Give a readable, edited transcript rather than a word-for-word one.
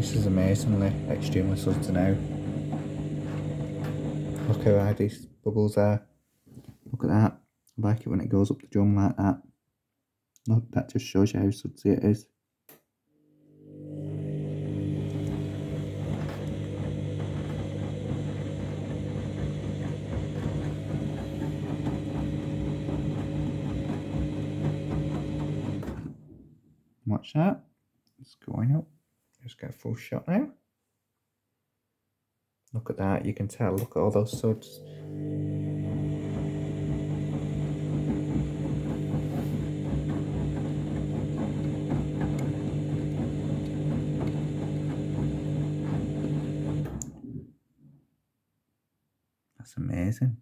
This is amazingly extremely sudsy now. Look how high these bubbles are. Look at that. I like it when it goes up the drum like that. Look, that just shows you how sudsy it is. Watch that. It's going up. Just get a full shot now. Look at that. You can tell. Look at all those suds. That's amazing.